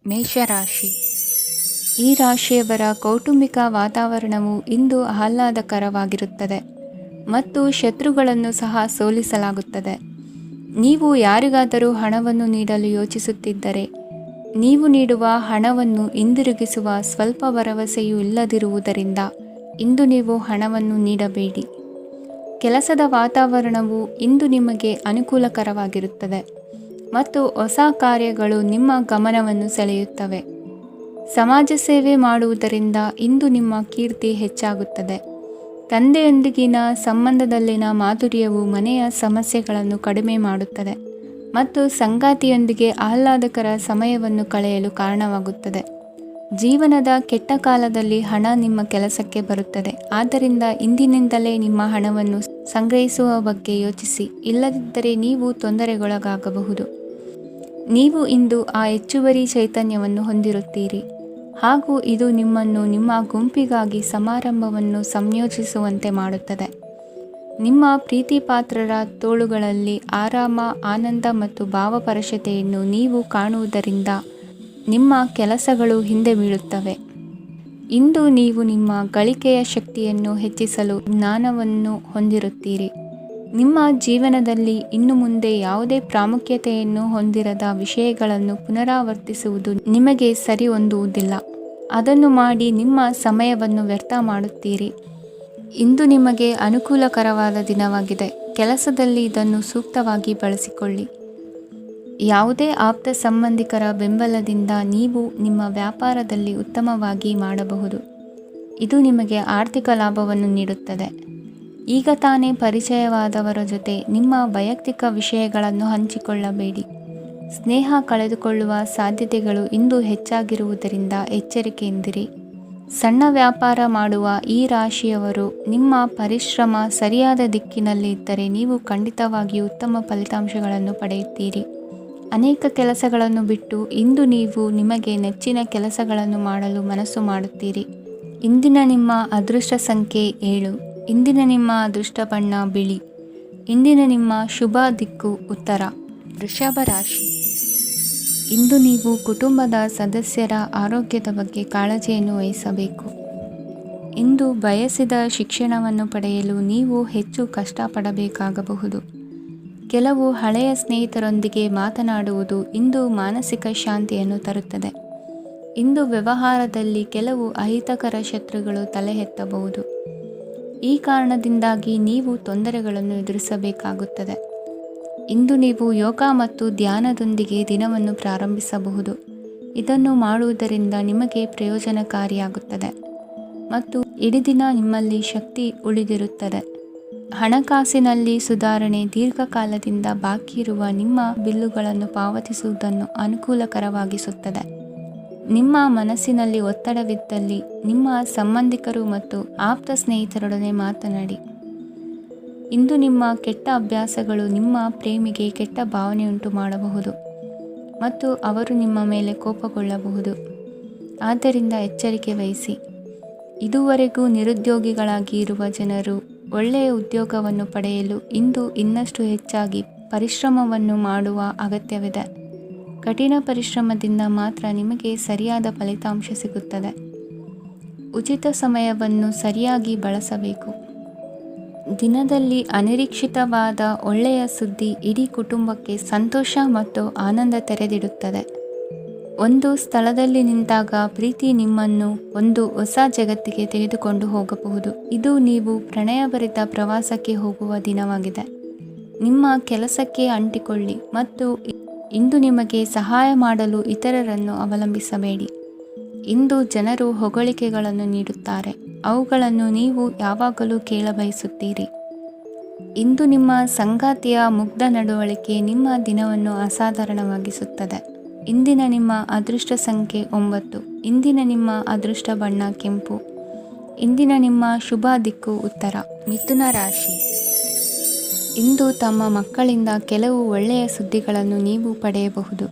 ಮೇಷರಾಶಿ. ಈ ರಾಶಿಯವರ ಕೌಟುಂಬಿಕ ವಾತಾವರಣವು ಇಂದು ಆಹ್ಲಾದಕರವಾಗಿರುತ್ತದೆ ಮತ್ತು ಶತ್ರುಗಳನ್ನು ಸಹ ಸೋಲಿಸಲಾಗುತ್ತದೆ. ನೀವು ಯಾರಿಗಾದರೂ ಹಣವನ್ನು ನೀಡಲು ಯೋಚಿಸುತ್ತಿದ್ದರೆ, ನೀವು ನೀಡುವ ಹಣವನ್ನು ಹಿಂದಿರುಗಿಸುವ ಸ್ವಲ್ಪ ಭರವಸೆಯೂ ಇಲ್ಲದಿರುವುದರಿಂದ ಇಂದು ನೀವು ಹಣವನ್ನು ನೀಡಬೇಡಿ. ಕೆಲಸದ ವಾತಾವರಣವು ಇಂದು ನಿಮಗೆ ಅನುಕೂಲಕರವಾಗಿರುತ್ತದೆ ಮತ್ತು ಹೊಸ ಕಾರ್ಯಗಳು ನಿಮ್ಮ ಗಮನವನ್ನು ಸೆಳೆಯುತ್ತವೆ. ಸಮಾಜ ಸೇವೆ ಮಾಡುವುದರಿಂದ ಇಂದು ನಿಮ್ಮ ಕೀರ್ತಿ ಹೆಚ್ಚಾಗುತ್ತದೆ. ತಂದೆಯೊಂದಿಗಿನ ಸಂಬಂಧದಲ್ಲಿನ ಮಾಧುರ್ಯವು ಮನೆಯ ಸಮಸ್ಯೆಗಳನ್ನು ಕಡಿಮೆ ಮಾಡುತ್ತದೆ ಮತ್ತು ಸಂಗಾತಿಯೊಂದಿಗೆ ಆಹ್ಲಾದಕರ ಸಮಯವನ್ನು ಕಳೆಯಲು ಕಾರಣವಾಗುತ್ತದೆ. ಜೀವನದ ಕೆಟ್ಟ ಕಾಲದಲ್ಲಿ ಹಣ ನಿಮ್ಮ ಕೆಲಸಕ್ಕೆ ಬರುತ್ತದೆ, ಆದ್ದರಿಂದ ಇಂದಿನಿಂದಲೇ ನಿಮ್ಮ ಹಣವನ್ನು ಸಂಗ್ರಹಿಸುವ ಬಗ್ಗೆ ಯೋಚಿಸಿ, ಇಲ್ಲದಿದ್ದರೆ ನೀವು ತೊಂದರೆಗೊಳಗಾಗಬಹುದು. ನೀವು ಇಂದು ಆ ಹೆಚ್ಚುವರಿ ಚೈತನ್ಯವನ್ನು ಹೊಂದಿರುತ್ತೀರಿ ಹಾಗೂ ಇದು ನಿಮ್ಮನ್ನು ನಿಮ್ಮ ಗುಂಪಿಗಾಗಿ ಸಮಾರಂಭವನ್ನು ಸಂಯೋಜಿಸುವಂತೆ ಮಾಡುತ್ತದೆ. ನಿಮ್ಮ ಪ್ರೀತಿಪಾತ್ರರ ತೋಳುಗಳಲ್ಲಿ ಆರಾಮ, ಆನಂದ ಮತ್ತು ಭಾವಪರಶತೆಯನ್ನು ನೀವು ಕಾಣುವುದರಿಂದ ನಿಮ್ಮ ಕೆಲಸಗಳು ಹಿಂದೆ ಬೀಳುತ್ತವೆ. ಇಂದು ನೀವು ನಿಮ್ಮ ಗಳಿಕೆಯ ಶಕ್ತಿಯನ್ನು ಹೆಚ್ಚಿಸಲು ಜ್ಞಾನವನ್ನು ಹೊಂದಿರುತ್ತೀರಿ. ನಿಮ್ಮ ಜೀವನದಲ್ಲಿ ಇನ್ನು ಮುಂದೆ ಯಾವುದೇ ಪ್ರಾಮುಖ್ಯತೆಯನ್ನು ಹೊಂದಿರದ ವಿಷಯಗಳನ್ನು ಪುನರಾವರ್ತಿಸುವುದು ನಿಮಗೆ ಸರಿ ಹೊಂದುವುದಿಲ್ಲ. ಅದನ್ನು ಮಾಡಿ ನಿಮ್ಮ ಸಮಯವನ್ನು ವ್ಯರ್ಥ ಮಾಡುತ್ತೀರಿ. ಇಂದು ನಿಮಗೆ ಅನುಕೂಲಕರವಾದ ದಿನವಾಗಿದೆ. ಕೆಲಸದಲ್ಲಿ ಇದನ್ನು ಸೂಕ್ತವಾಗಿ ಬಳಸಿಕೊಳ್ಳಿ. ಯಾವುದೇ ಆಪ್ತ ಸಂಬಂಧಿಕರ ಬೆಂಬಲದಿಂದ ನೀವು ನಿಮ್ಮ ವ್ಯಾಪಾರದಲ್ಲಿ ಉತ್ತಮವಾಗಿ ಮಾಡಬಹುದು. ಇದು ನಿಮಗೆ ಆರ್ಥಿಕ ಲಾಭವನ್ನು ನೀಡುತ್ತದೆ. ಈಗ ತಾನೇ ಪರಿಚಯವಾದವರ ಜೊತೆ ನಿಮ್ಮ ವೈಯಕ್ತಿಕ ವಿಷಯಗಳನ್ನು ಹಂಚಿಕೊಳ್ಳಬೇಡಿ. ಸ್ನೇಹ ಕಳೆದುಕೊಳ್ಳುವ ಸಾಧ್ಯತೆಗಳು ಇಂದು ಹೆಚ್ಚಾಗಿರುವುದರಿಂದ ಎಚ್ಚರಿಕೆಯಿಂದಿರಿ. ಸಣ್ಣ ವ್ಯಾಪಾರ ಮಾಡುವ ಈ ರಾಶಿಯವರು, ನಿಮ್ಮ ಪರಿಶ್ರಮ ಸರಿಯಾದ ದಿಕ್ಕಿನಲ್ಲಿ ಇದ್ದರೆ ನೀವು ಖಂಡಿತವಾಗಿಯೂ ಉತ್ತಮ ಫಲಿತಾಂಶಗಳನ್ನು ಪಡೆಯುತ್ತೀರಿ. ಅನೇಕ ಕೆಲಸಗಳನ್ನು ಬಿಟ್ಟು ಇಂದು ನೀವು ನಿಮಗೆ ನೆಚ್ಚಿನ ಕೆಲಸಗಳನ್ನು ಮಾಡಲು ಮನಸ್ಸು ಮಾಡುತ್ತೀರಿ. ಇಂದಿನ ನಿಮ್ಮ ಅದೃಷ್ಟ ಸಂಖ್ಯೆ 7. ಇಂದಿನ ನಿಮ್ಮ ಅದೃಷ್ಟ ಬಣ್ಣ ಬಿಳಿ. ಇಂದಿನ ನಿಮ್ಮ ಶುಭ ದಿಕ್ಕು ಉತ್ತರ. ವೃಷಭ ರಾಶಿ. ಇಂದು ನೀವು ಕುಟುಂಬದ ಸದಸ್ಯರ ಆರೋಗ್ಯದ ಬಗ್ಗೆ ಕಾಳಜಿಯನ್ನು ವಹಿಸಬೇಕು. ಇಂದು ಬಯಸಿದ ಶಿಕ್ಷಣವನ್ನು ಪಡೆಯಲು ನೀವು ಹೆಚ್ಚು ಕಷ್ಟಪಡಬೇಕಾಗಬಹುದು. ಕೆಲವು ಹಳೆಯ ಸ್ನೇಹಿತರೊಂದಿಗೆ ಮಾತನಾಡುವುದು ಇಂದು ಮಾನಸಿಕ ಶಾಂತಿಯನ್ನು ತರುತ್ತದೆ. ಇಂದು ವ್ಯವಹಾರದಲ್ಲಿ ಕೆಲವು ಅಹಿತಕರ ಶತ್ರುಗಳು ತಲೆ ಎತ್ತಬಹುದು. ಈ ಕಾರಣದಿಂದಾಗಿ ನೀವು ತೊಂದರೆಗಳನ್ನು ಎದುರಿಸಬೇಕಾಗುತ್ತದೆ. ಇಂದು ನೀವು ಯೋಗ ಮತ್ತು ಧ್ಯಾನದೊಂದಿಗೆ ದಿನವನ್ನು ಪ್ರಾರಂಭಿಸಬಹುದು. ಇದನ್ನು ಮಾಡುವುದರಿಂದ ನಿಮಗೆ ಪ್ರಯೋಜನಕಾರಿಯಾಗುತ್ತದೆ ಮತ್ತು ಇಡೀ ದಿನ ನಿಮ್ಮಲ್ಲಿ ಶಕ್ತಿ ಉಳಿದಿರುತ್ತದೆ. ಹಣಕಾಸಿನಲ್ಲಿ ಸುಧಾರಣೆ. ದೀರ್ಘಕಾಲದಿಂದ ಬಾಕಿ ಇರುವ ನಿಮ್ಮ ಬಿಲ್ಲುಗಳನ್ನು ಪಾವತಿಸುವುದನ್ನು ಅನುಕೂಲಕರವಾಗಿಸುತ್ತದೆ. ನಿಮ್ಮ ಮನಸ್ಸಿನಲ್ಲಿ ಒತ್ತಡವಿದ್ದಲ್ಲಿ ನಿಮ್ಮ ಸಂಬಂಧಿಕರು ಮತ್ತು ಆಪ್ತ ಸ್ನೇಹಿತರೊಡನೆ ಮಾತನಾಡಿ. ಇಂದು ನಿಮ್ಮ ಕೆಟ್ಟ ಅಭ್ಯಾಸಗಳು ನಿಮ್ಮ ಪ್ರೇಮಿಗೆ ಕೆಟ್ಟ ಭಾವನೆಯುಂಟು ಮಾಡಬಹುದು ಮತ್ತು ಅವರು ನಿಮ್ಮ ಮೇಲೆ ಕೋಪಗೊಳ್ಳಬಹುದು. ಆದ್ದರಿಂದ ಎಚ್ಚರಿಕೆ ವಹಿಸಿ. ಇದುವರೆಗೂ ನಿರುದ್ಯೋಗಿಗಳಾಗಿ ಇರುವ ಜನರು ಒಳ್ಳೆಯ ಉದ್ಯೋಗವನ್ನು ಪಡೆಯಲು ಇಂದು ಇನ್ನಷ್ಟು ಹೆಚ್ಚಾಗಿ ಪರಿಶ್ರಮವನ್ನು ಮಾಡುವ ಅಗತ್ಯವಿದೆ. ಕಠಿಣ ಪರಿಶ್ರಮದಿಂದ ಮಾತ್ರ ನಿಮಗೆ ಸರಿಯಾದ ಫಲಿತಾಂಶ ಸಿಗುತ್ತದೆ. ಉಚಿತ ಸಮಯವನ್ನು ಸರಿಯಾಗಿ ಬಳಸಬೇಕು. ದಿನದಲ್ಲಿ ಅನಿರೀಕ್ಷಿತವಾದ ಒಳ್ಳೆಯ ಸುದ್ದಿ ಇಡೀ ಕುಟುಂಬಕ್ಕೆ ಸಂತೋಷ ಮತ್ತು ಆನಂದ ತೆರೆದಿಡುತ್ತದೆ. ಒಂದು ಸ್ಥಳದಲ್ಲಿ ನಿಂತಾಗ ಪ್ರೀತಿ ನಿಮ್ಮನ್ನು ಒಂದು ಹೊಸ ಜಗತ್ತಿಗೆ ತೆಗೆದುಕೊಂಡು ಹೋಗಬಹುದು. ಇದು ನೀವು ಪ್ರಣಯಭರಿತ ಪ್ರವಾಸಕ್ಕೆ ಹೋಗುವ ದಿನವಾಗಿದೆ. ನಿಮ್ಮ ಕೆಲಸಕ್ಕೆ ಅಂಟಿಕೊಳ್ಳಿ ಮತ್ತು ಇಂದು ನಿಮಗೆ ಸಹಾಯ ಮಾಡಲು ಇತರರನ್ನು ಅವಲಂಬಿಸಬೇಡಿ. ಇಂದು ಜನರು ಹೊಗಳಿಕೆಗಳನ್ನು ನೀಡುತ್ತಾರೆ, ಅವುಗಳನ್ನು ನೀವು ಯಾವಾಗಲೂ ಕೇಳಬಯಸುತ್ತೀರಿ. ಇಂದು ನಿಮ್ಮ ಸಂಗಾತಿಯ ಮುಗ್ಧ ನಡವಳಿಕೆ ನಿಮ್ಮ ದಿನವನ್ನು ಅಸಾಧಾರಣವಾಗಿಸುತ್ತದೆ. ಇಂದಿನ ನಿಮ್ಮ ಅದೃಷ್ಟ ಸಂಖ್ಯೆ 9. ಇಂದಿನ ನಿಮ್ಮ ಅದೃಷ್ಟ ಬಣ್ಣ ಕೆಂಪು. ಇಂದಿನ ನಿಮ್ಮ ಶುಭ ದಿಕ್ಕು ಉತ್ತರ. ಮಿಥುನ ರಾಶಿ. ಇಂದು ತಮ್ಮ ಮಕ್ಕಳಿಂದ ಕೆಲವು ಒಳ್ಳೆಯ ಸುದ್ದಿಗಳನ್ನು ನೀವು ಪಡೆಯಬಹುದು.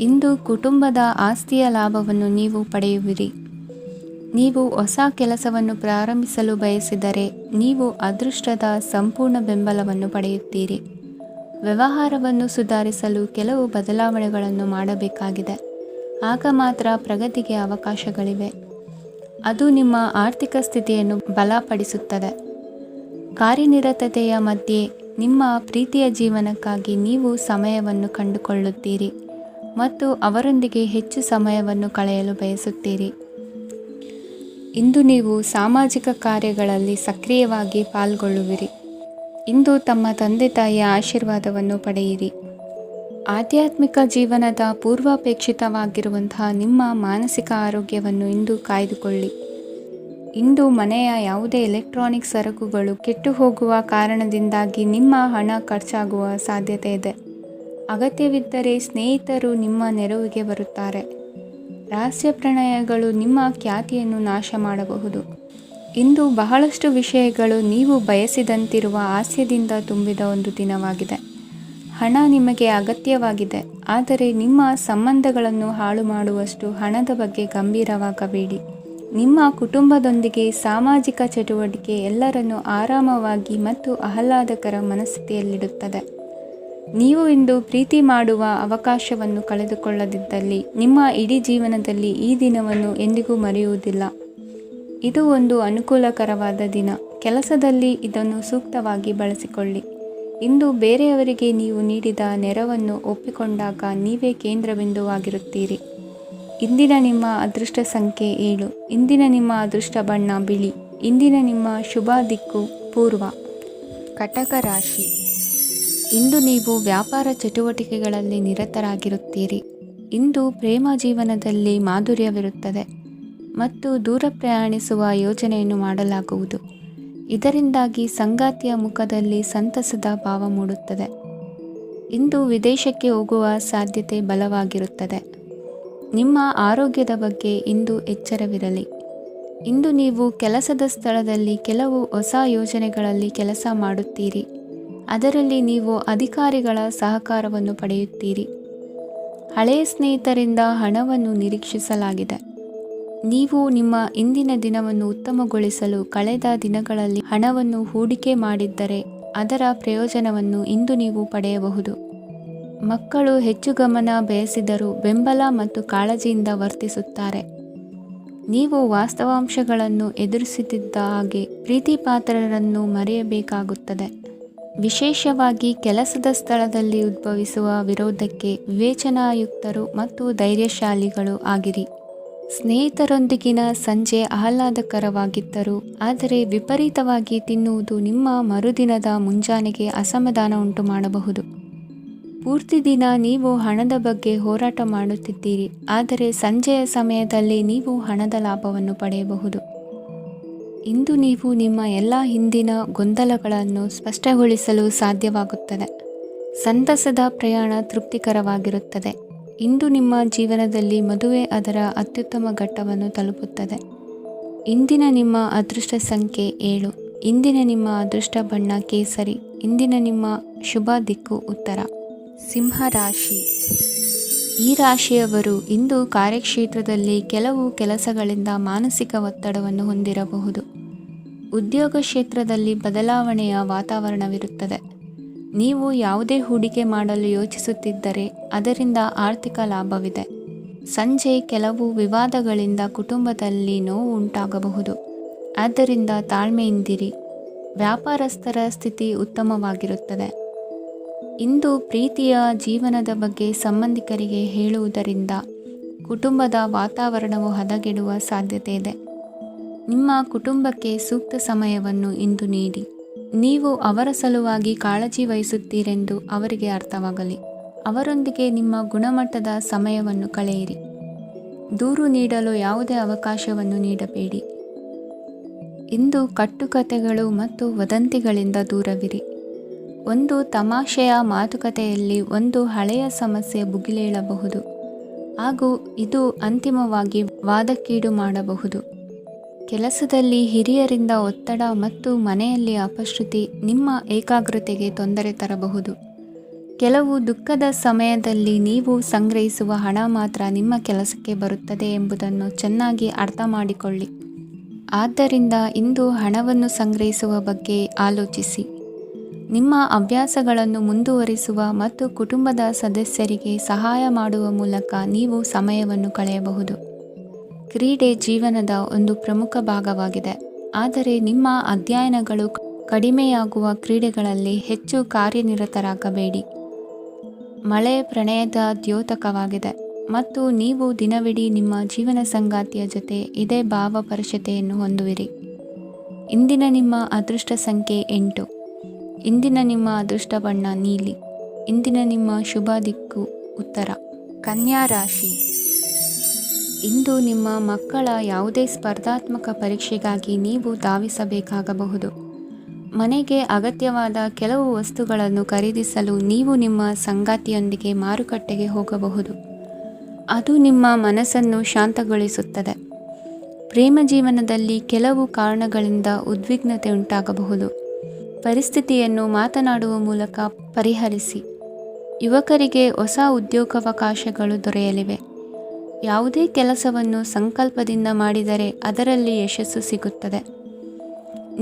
ಇಂದು ಕುಟುಂಬದ ಆಸ್ತಿಯ ಲಾಭವನ್ನು ನೀವು ಪಡೆಯುವಿರಿ. ನೀವು ಹೊಸ ಕೆಲಸವನ್ನು ಪ್ರಾರಂಭಿಸಲು ಬಯಸಿದರೆ ನೀವು ಅದೃಷ್ಟದ ಸಂಪೂರ್ಣ ಬೆಂಬಲವನ್ನು ಪಡೆಯುತ್ತೀರಿ. ವ್ಯವಹಾರವನ್ನು ಸುಧಾರಿಸಲು ಕೆಲವು ಬದಲಾವಣೆಗಳನ್ನು ಮಾಡಬೇಕಾಗಿದೆ. ಆಗ ಮಾತ್ರ ಪ್ರಗತಿಗೆ ಅವಕಾಶಗಳಿವೆ. ಅದು ನಿಮ್ಮ ಆರ್ಥಿಕ ಸ್ಥಿತಿಯನ್ನು ಬಲಪಡಿಸುತ್ತದೆ. ಕಾರ್ಯನಿರತತೆಯ ಮಧ್ಯೆ ನಿಮ್ಮ ಪ್ರೀತಿಯ ಜೀವನಕ್ಕಾಗಿ ನೀವು ಸಮಯವನ್ನು ಕಂಡುಕೊಳ್ಳುತ್ತೀರಿ ಮತ್ತು ಅವರೊಂದಿಗೆ ಹೆಚ್ಚು ಸಮಯವನ್ನು ಕಳೆಯಲು ಬಯಸುತ್ತೀರಿ. ಇಂದು ನೀವು ಸಾಮಾಜಿಕ ಕಾರ್ಯಗಳಲ್ಲಿ ಸಕ್ರಿಯವಾಗಿ ಪಾಲ್ಗೊಳ್ಳುವಿರಿ. ಇಂದು ತಮ್ಮ ತಂದೆ ತಾಯಿಯ ಆಶೀರ್ವಾದವನ್ನು ಪಡೆಯಿರಿ. ಆಧ್ಯಾತ್ಮಿಕ ಜೀವನದ ಪೂರ್ವಾಪೇಕ್ಷಿತವಾಗಿರುವಂತಹ ನಿಮ್ಮ ಮಾನಸಿಕ ಆರೋಗ್ಯವನ್ನು ಇಂದು ಕಾಯ್ದುಕೊಳ್ಳಿ. ಇಂದು ಮನೆಯ ಯಾವುದೇ ಎಲೆಕ್ಟ್ರಾನಿಕ್ ಸರಕುಗಳು ಕೆಟ್ಟು ಹೋಗುವ ಕಾರಣದಿಂದಾಗಿ ನಿಮ್ಮ ಹಣ ಖರ್ಚಾಗುವ ಸಾಧ್ಯತೆ ಇದೆ. ಅಗತ್ಯವಿದ್ದರೆ ಸ್ನೇಹಿತರು ನಿಮ್ಮ ನೆರವಿಗೆ ಬರುತ್ತಾರೆ. ರಹಸ್ಯ ಪ್ರಣಯಗಳು ನಿಮ್ಮ ಖ್ಯಾತಿಯನ್ನು ನಾಶ ಮಾಡಬಹುದು. ಇಂದು ಬಹಳಷ್ಟು ವಿಷಯಗಳು ನೀವು ಬಯಸಿದಂತಿರುವ ಹಾಸ್ಯದಿಂದ ತುಂಬಿದ ಒಂದು ದಿನವಾಗಿದೆ. ಹಣ ನಿಮಗೆ ಅಗತ್ಯವಾಗಿದೆ, ಆದರೆ ನಿಮ್ಮ ಸಂಬಂಧಗಳನ್ನು ಹಾಳು ಮಾಡುವಷ್ಟು ಹಣದ ಬಗ್ಗೆ ಗಂಭೀರವಾಗಬೇಡಿ. ನಿಮ್ಮ ಕುಟುಂಬದೊಂದಿಗೆ ಸಾಮಾಜಿಕ ಚಟುವಟಿಕೆ ಎಲ್ಲರನ್ನೂ ಆರಾಮವಾಗಿ ಮತ್ತು ಆಹ್ಲಾದಕರ ಮನಸ್ಥಿತಿಯಲ್ಲಿಡುತ್ತದೆ. ನೀವು ಇಂದು ಪ್ರೀತಿ ಮಾಡುವ ಅವಕಾಶವನ್ನು ಕಳೆದುಕೊಳ್ಳದಿದ್ದಲ್ಲಿ ನಿಮ್ಮ ಇಡೀ ಜೀವನದಲ್ಲಿ ಈ ದಿನವನ್ನು ಎಂದಿಗೂ ಮರೆಯುವುದಿಲ್ಲ. ಇದು ಒಂದು ಅನುಕೂಲಕರವಾದ ದಿನ. ಕೆಲಸದಲ್ಲಿ ಇದನ್ನು ಸೂಕ್ತವಾಗಿ ಬಳಸಿಕೊಳ್ಳಿ. ಇಂದು ಬೇರೆಯವರಿಗೆ ನೀವು ನೀಡಿದ ನೆರವನ್ನು ಒಪ್ಪಿಕೊಂಡಾಗ ನೀವೇ ಕೇಂದ್ರಬಿಂದುವಾಗಿರುತ್ತೀರಿ. ಇಂದಿನ ನಿಮ್ಮ ಅದೃಷ್ಟ ಸಂಖ್ಯೆ 7. ಇಂದಿನ ನಿಮ್ಮ ಅದೃಷ್ಟ ಬಣ್ಣ ಬಿಳಿ. ಇಂದಿನ ನಿಮ್ಮ ಶುಭ ದಿಕ್ಕು ಪೂರ್ವ. ಕಟಕ ರಾಶಿ. ಇಂದು ನೀವು ವ್ಯಾಪಾರ ಚಟುವಟಿಕೆಗಳಲ್ಲಿ ನಿರತರಾಗಿರುತ್ತೀರಿ. ಇಂದು ಪ್ರೇಮ ಜೀವನದಲ್ಲಿ ಮಾಧುರ್ಯವಿರುತ್ತದೆ ಮತ್ತು ದೂರ ಪ್ರಯಾಣಿಸುವ ಯೋಜನೆಯನ್ನು ಮಾಡಲಾಗುವುದು. ಇದರಿಂದಾಗಿ ಸಂಗಾತಿಯ ಮುಖದಲ್ಲಿ ಸಂತಸದ ಭಾವ ಮೂಡುತ್ತದೆ. ಇಂದು ವಿದೇಶಕ್ಕೆ ಹೋಗುವ ಸಾಧ್ಯತೆ ಬಲವಾಗಿರುತ್ತದೆ. ನಿಮ್ಮ ಆರೋಗ್ಯದ ಬಗ್ಗೆ ಇಂದು ಎಚ್ಚರವಿರಲಿ. ಇಂದು ನೀವು ಕೆಲಸದ ಸ್ಥಳದಲ್ಲಿ ಕೆಲವು ಹೊಸ ಯೋಜನೆಗಳಲ್ಲಿ ಕೆಲಸ ಮಾಡುತ್ತೀರಿ. ಅದರಲ್ಲಿ ನೀವು ಅಧಿಕಾರಿಗಳ ಸಹಕಾರವನ್ನು ಪಡೆಯುತ್ತೀರಿ. ಹಳೆಯ ಸ್ನೇಹಿತರಿಂದ ಹಣವನ್ನು ನಿರೀಕ್ಷಿಸಲಾಗಿದೆ. ನೀವು ನಿಮ್ಮ ಇಂದಿನ ದಿನವನ್ನು ಉತ್ತಮಗೊಳಿಸಲು ಕಳೆದ ದಿನಗಳಲ್ಲಿ ಹಣವನ್ನು ಹೂಡಿಕೆ ಮಾಡಿದ್ದರೆ ಅದರ ಪ್ರಯೋಜನವನ್ನು ಇಂದು ನೀವು ಪಡೆಯಬಹುದು. ಮಕ್ಕಳು ಹೆಚ್ಚು ಗಮನ ಬಯಸಿದರೂ ಬೆಂಬಲ ಮತ್ತು ಕಾಳಜಿಯಿಂದ ವರ್ತಿಸುತ್ತಾರೆ. ನೀವು ವಾಸ್ತವಾಂಶಗಳನ್ನು ಎದುರಿಸುತ್ತಿದ್ದ ಹಾಗೆ ಪ್ರೀತಿಪಾತ್ರರನ್ನು ಮರೆಯಬೇಕಾಗುತ್ತದೆ. ವಿಶೇಷವಾಗಿ ಕೆಲಸದ ಸ್ಥಳದಲ್ಲಿ ಉದ್ಭವಿಸುವ ವಿರೋಧಕ್ಕೆ ವಿವೇಚನಾಯುಕ್ತರು ಮತ್ತು ಧೈರ್ಯಶಾಲಿಗಳು ಆಗಿರಿ. ಸ್ನೇಹಿತರೊಂದಿಗಿನ ಸಂಜೆ ಆಹ್ಲಾದಕರವಾಗಿದ್ದರೂ ಆದರೆ ವಿಪರೀತವಾಗಿ ತಿನ್ನುವುದು ನಿಮ್ಮ ಮರುದಿನದ ಮುಂಜಾನೆಗೆ ಅಸಮಾಧಾನ ಉಂಟು ಮಾಡಬಹುದು. ಪೂರ್ತಿ ದಿನ ನೀವು ಹಣದ ಬಗ್ಗೆ ಹೋರಾಟ ಮಾಡುತ್ತಿದ್ದೀರಿ, ಆದರೆ ಸಂಜೆಯ ಸಮಯದಲ್ಲಿ ನೀವು ಹಣದ ಲಾಭವನ್ನು ಪಡೆಯಬಹುದು. ಇಂದು ನೀವು ನಿಮ್ಮ ಎಲ್ಲ ಹಿಂದಿನ ಗೊಂದಲಗಳನ್ನು ಸ್ಪಷ್ಟಗೊಳಿಸಲು ಸಾಧ್ಯವಾಗುತ್ತದೆ. ಸಂತಸದ ಪ್ರಯಾಣ ತೃಪ್ತಿಕರವಾಗಿರುತ್ತದೆ. ಇಂದು ನಿಮ್ಮ ಜೀವನದಲ್ಲಿ ಮದುವೆ ಅದರ ಅತ್ಯುತ್ತಮ ಘಟ್ಟವನ್ನು ತಲುಪುತ್ತದೆ. ಇಂದಿನ ನಿಮ್ಮ ಅದೃಷ್ಟ ಸಂಖ್ಯೆ 7. ಇಂದಿನ ನಿಮ್ಮ ಅದೃಷ್ಟ ಬಣ್ಣ ಕೇಸರಿ. ಇಂದಿನ ನಿಮ್ಮ ಶುಭ ದಿಕ್ಕು ಉತ್ತರ. ಸಿಂಹ ರಾಶಿ. ಈ ರಾಶಿಯವರು ಇಂದು ಕಾರ್ಯಕ್ಷೇತ್ರದಲ್ಲಿ ಕೆಲವು ಕೆಲಸಗಳಿಂದ ಮಾನಸಿಕ ಒತ್ತಡವನ್ನು ಹೊಂದಿರಬಹುದು. ಉದ್ಯೋಗ ಕ್ಷೇತ್ರದಲ್ಲಿ ಬದಲಾವಣೆಯ ವಾತಾವರಣವಿರುತ್ತದೆ. ನೀವು ಯಾವುದೇ ಹೂಡಿಕೆ ಮಾಡಲು ಯೋಚಿಸುತ್ತಿದ್ದರೆ ಅದರಿಂದ ಆರ್ಥಿಕ ಲಾಭವಿದೆ. ಸಂಜೆ ಕೆಲವು ವಿವಾದಗಳಿಂದ ಕುಟುಂಬದಲ್ಲಿ ನೋವು ಉಂಟಾಗಬಹುದು. ಆದ್ದರಿಂದ ತಾಳ್ಮೆಯಿಂದಿರಿ. ವ್ಯಾಪಾರಸ್ಥರ ಸ್ಥಿತಿ ಉತ್ತಮವಾಗಿರುತ್ತದೆ. ಇಂದು ಪ್ರೀತಿಯ ಜೀವನದ ಬಗ್ಗೆ ಸಂಬಂಧಿಕರಿಗೆ ಹೇಳುವುದರಿಂದ ಕುಟುಂಬದ ವಾತಾವರಣವು ಹದಗೆಡುವ ಸಾಧ್ಯತೆ ಇದೆ. ನಿಮ್ಮ ಕುಟುಂಬಕ್ಕೆ ಸೂಕ್ತ ಸಮಯವನ್ನು ಇಂದು ನೀಡಿ. ನೀವು ಅವರ ಸಲುವಾಗಿ ಕಾಳಜಿ ವಹಿಸುತ್ತೀರೆಂದು ಅವರಿಗೆ ಅರ್ಥವಾಗಲಿ. ಅವರೊಂದಿಗೆ ನಿಮ್ಮ ಗುಣಮಟ್ಟದ ಸಮಯವನ್ನು ಕಳೆಯಿರಿ. ದೂರು ನೀಡಲು ಯಾವುದೇ ಅವಕಾಶವನ್ನು ನೀಡಬೇಡಿ. ಇಂದು ಕಟ್ಟುಕತೆಗಳು ಮತ್ತು ವದಂತಿಗಳಿಂದ ದೂರವಿರಿ. ಒಂದು ತಮಾಷೆಯ ಮಾತುಕತೆಯಲ್ಲಿ ಒಂದು ಹಳೆಯ ಸಮಸ್ಯೆ ಭುಗಿಲೇಳಬಹುದು ಹಾಗೂ ಇದು ಅಂತಿಮವಾಗಿ ವಾದಕ್ಕೀಡು ಮಾಡಬಹುದು. ಕೆಲಸದಲ್ಲಿ ಹಿರಿಯರಿಂದ ಒತ್ತಡ ಮತ್ತು ಮನೆಯಲ್ಲಿ ಅಪಶ್ರುತಿ ನಿಮ್ಮ ಏಕಾಗ್ರತೆಗೆ ತೊಂದರೆ ತರಬಹುದು. ಕೆಲವು ದುಃಖದ ಸಮಯದಲ್ಲಿ ನೀವು ಸಂಗ್ರಹಿಸುವ ಹಣ ಮಾತ್ರ ನಿಮ್ಮ ಕೆಲಸಕ್ಕೆ ಬರುತ್ತದೆ ಎಂಬುದನ್ನು ಚೆನ್ನಾಗಿ ಅರ್ಥ ಮಾಡಿಕೊಳ್ಳಿ. ಆದ್ದರಿಂದ ಇಂದು ಹಣವನ್ನು ಸಂಗ್ರಹಿಸುವ ಬಗ್ಗೆ ಆಲೋಚಿಸಿ. ನಿಮ್ಮ ಹವ್ಯಾಸಗಳನ್ನು ಮುಂದುವರಿಸುವ ಮತ್ತು ಕುಟುಂಬದ ಸದಸ್ಯರಿಗೆ ಸಹಾಯ ಮಾಡುವ ಮೂಲಕ ನೀವು ಸಮಯವನ್ನು ಕಳೆಯಬಹುದು. ಕ್ರೀಡೆ ಜೀವನದ ಒಂದು ಪ್ರಮುಖ ಭಾಗವಾಗಿದೆ, ಆದರೆ ನಿಮ್ಮ ಅಧ್ಯಯನಗಳು ಕಡಿಮೆಯಾಗುವ ಕ್ರೀಡೆಗಳಲ್ಲಿ ಹೆಚ್ಚು ಕಾರ್ಯನಿರತರಾಗಬೇಡಿ. ಮಳೆ ಪ್ರಣಯದ ದ್ಯೋತಕವಾಗಿದೆ ಮತ್ತು ನೀವು ದಿನವಿಡೀ ನಿಮ್ಮ ಜೀವನ ಸಂಗಾತಿಯ ಜೊತೆ ಇದೇ ಭಾವಪರಶತೆಯನ್ನು ಹೊಂದುವಿರಿ. ಇಂದಿನ ನಿಮ್ಮ ಅದೃಷ್ಟ ಸಂಖ್ಯೆ 8. ಇಂದಿನ ನಿಮ್ಮ ಅದೃಷ್ಟ ಬಣ್ಣ ನೀಲಿ. ಇಂದಿನ ನಿಮ್ಮ ಶುಭ ದಿಕ್ಕು ಉತ್ತರ. ಕನ್ಯಾ ರಾಶಿ. ಇಂದು ನಿಮ್ಮ ಮಕ್ಕಳ ಯಾವುದೇ ಸ್ಪರ್ಧಾತ್ಮಕ ಪರೀಕ್ಷೆಗಾಗಿ ನೀವು ಧಾವಿಸಬೇಕಾಗಬಹುದು. ಮನೆಗೆ ಅಗತ್ಯವಾದ ಕೆಲವು ವಸ್ತುಗಳನ್ನು ಖರೀದಿಸಲು ನೀವು ನಿಮ್ಮ ಸಂಗಾತಿಯೊಂದಿಗೆ ಮಾರುಕಟ್ಟೆಗೆ ಹೋಗಬಹುದು. ಅದು ನಿಮ್ಮ ಮನಸ್ಸನ್ನು ಶಾಂತಗೊಳಿಸುತ್ತದೆ. ಪ್ರೇಮ ಜೀವನದಲ್ಲಿ ಕೆಲವು ಕಾರಣಗಳಿಂದ ಉದ್ವಿಗ್ನತೆ ಉಂಟಾಗಬಹುದು. ಪರಿಸ್ಥಿತಿಯನ್ನು ಮಾತನಾಡುವ ಮೂಲಕ ಪರಿಹರಿಸಿ. ಯುವಕರಿಗೆ ಹೊಸ ಉದ್ಯೋಗಾವಕಾಶಗಳು ದೊರೆಯಲಿವೆ. ಯಾವುದೇ ಕೆಲಸವನ್ನು ಸಂಕಲ್ಪದಿಂದ ಮಾಡಿದರೆ ಅದರಲ್ಲಿ ಯಶಸ್ಸು ಸಿಗುತ್ತದೆ.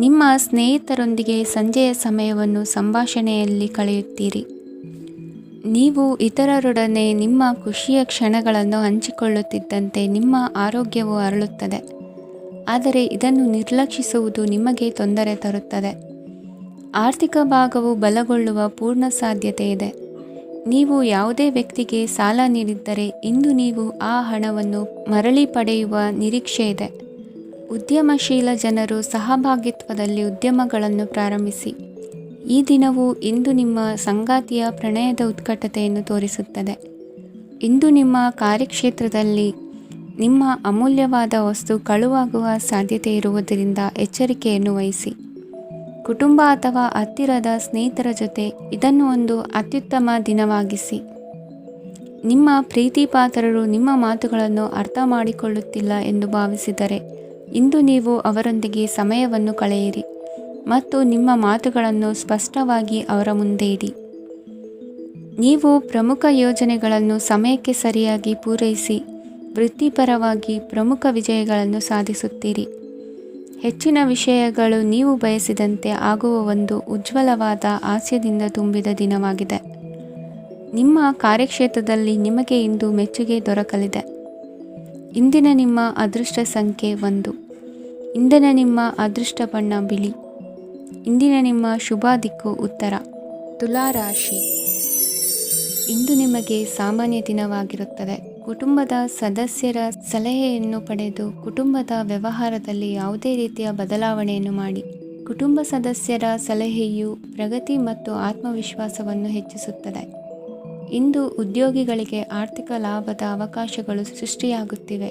ನಿಮ್ಮ ಸ್ನೇಹಿತರೊಂದಿಗೆ ಸಂಜೆಯ ಸಮಯವನ್ನು ಸಂಭಾಷಣೆಯಲ್ಲಿ ಕಳೆಯುತ್ತೀರಿ. ನೀವು ಇತರರೊಡನೆ ನಿಮ್ಮ ಖುಷಿಯ ಕ್ಷಣಗಳನ್ನು ಹಂಚಿಕೊಳ್ಳುತ್ತಿದ್ದಂತೆ ನಿಮ್ಮ ಆರೋಗ್ಯವು ಅರಳುತ್ತದೆ, ಆದರೆ ಇದನ್ನು ನಿರ್ಲಕ್ಷಿಸುವುದು ನಿಮಗೆ ತೊಂದರೆ ತರುತ್ತದೆ. ಆರ್ಥಿಕ ಭಾಗವು ಬಲಗೊಳ್ಳುವ ಪೂರ್ಣ ಸಾಧ್ಯತೆ ಇದೆ. ನೀವು ಯಾವುದೇ ವ್ಯಕ್ತಿಗೆ ಸಾಲ ನೀಡಿದ್ದರೆ ಇಂದು ನೀವು ಆ ಹಣವನ್ನು ಮರಳಿ ಪಡೆಯುವ ನಿರೀಕ್ಷೆ ಇದೆ. ಉದ್ಯಮಶೀಲ ಜನರು ಸಹಭಾಗಿತ್ವದಲ್ಲಿ ಉದ್ಯಮಗಳನ್ನು ಪ್ರಾರಂಭಿಸಿ. ಈ ದಿನವು ಇಂದು ನಿಮ್ಮ ಸಂಗಾತಿಯ ಪ್ರಣಯದ ಉತ್ಕಟತೆಯನ್ನು ತೋರಿಸುತ್ತದೆ. ಇಂದು ನಿಮ್ಮ ಕಾರ್ಯಕ್ಷೇತ್ರದಲ್ಲಿ ನಿಮ್ಮ ಅಮೂಲ್ಯವಾದ ವಸ್ತು ಕಳುವಾಗುವ ಸಾಧ್ಯತೆ ಇರುವುದರಿಂದ ಎಚ್ಚರಿಕೆಯನ್ನು ವಹಿಸಿ. ಕುಟುಂಬ ಅಥವಾ ಹತ್ತಿರದ ಸ್ನೇಹಿತರ ಜೊತೆ ಇದನ್ನು ಒಂದು ಅತ್ಯುತ್ತಮ ದಿನವಾಗಿಸಿ. ನಿಮ್ಮ ಪ್ರೀತಿಪಾತ್ರರು ನಿಮ್ಮ ಮಾತುಗಳನ್ನು ಅರ್ಥ ಮಾಡಿಕೊಳ್ಳುತ್ತಿಲ್ಲ ಎಂದು ಭಾವಿಸಿದರೆ ಇಂದು ನೀವು ಅವರೊಂದಿಗೆ ಸಮಯವನ್ನು ಕಳೆಯಿರಿ ಮತ್ತು ನಿಮ್ಮ ಮಾತುಗಳನ್ನು ಸ್ಪಷ್ಟವಾಗಿ ಅವರ ಮುಂದೆ ಇಡಿ. ನೀವು ಪ್ರಮುಖ ಯೋಜನೆಗಳನ್ನು ಸಮಯಕ್ಕೆ ಸರಿಯಾಗಿ ಪೂರೈಸಿ ವೃತ್ತಿಪರವಾಗಿ ಪ್ರಮುಖ ವಿಜಯಗಳನ್ನು ಸಾಧಿಸುತ್ತೀರಿ. ಹೆಚ್ಚಿನ ವಿಷಯಗಳು ನೀವು ಬಯಸಿದಂತೆ ಆಗುವ ಒಂದು ಉಜ್ವಲವಾದ ಹಾಸ್ಯದಿಂದ ತುಂಬಿದ ದಿನವಾಗಿದೆ. ನಿಮ್ಮ ಕಾರ್ಯಕ್ಷೇತ್ರದಲ್ಲಿ ನಿಮಗೆ ಇಂದು ಮೆಚ್ಚುಗೆ ದೊರಕಲಿದೆ. ಇಂದಿನ ನಿಮ್ಮ ಅದೃಷ್ಟ ಸಂಖ್ಯೆ 1. ಇಂದಿನ ನಿಮ್ಮ ಅದೃಷ್ಟ ಬಣ್ಣ ಬಿಳಿ. ಇಂದಿನ ನಿಮ್ಮ ಶುಭ ದಿಕ್ಕು ಉತ್ತರ. ತುಲಾ ರಾಶಿ. ಇಂದು ನಿಮಗೆ ಸಾಮಾನ್ಯ ದಿನವಾಗಿರುತ್ತದೆ. ಕುಟುಂಬದ ಸದಸ್ಯರ ಸಲಹೆಯನ್ನು ಪಡೆದು ಕುಟುಂಬದ ವ್ಯವಹಾರದಲ್ಲಿ ಯಾವುದೇ ರೀತಿಯ ಬದಲಾವಣೆಯನ್ನು ಮಾಡಿ. ಕುಟುಂಬ ಸದಸ್ಯರ ಸಲಹೆಯು ಪ್ರಗತಿ ಮತ್ತು ಆತ್ಮವಿಶ್ವಾಸವನ್ನು ಹೆಚ್ಚಿಸುತ್ತದೆ. ಇಂದು ಉದ್ಯೋಗಿಗಳಿಗೆ ಆರ್ಥಿಕ ಲಾಭದ ಅವಕಾಶಗಳು ಸೃಷ್ಟಿಯಾಗುತ್ತಿವೆ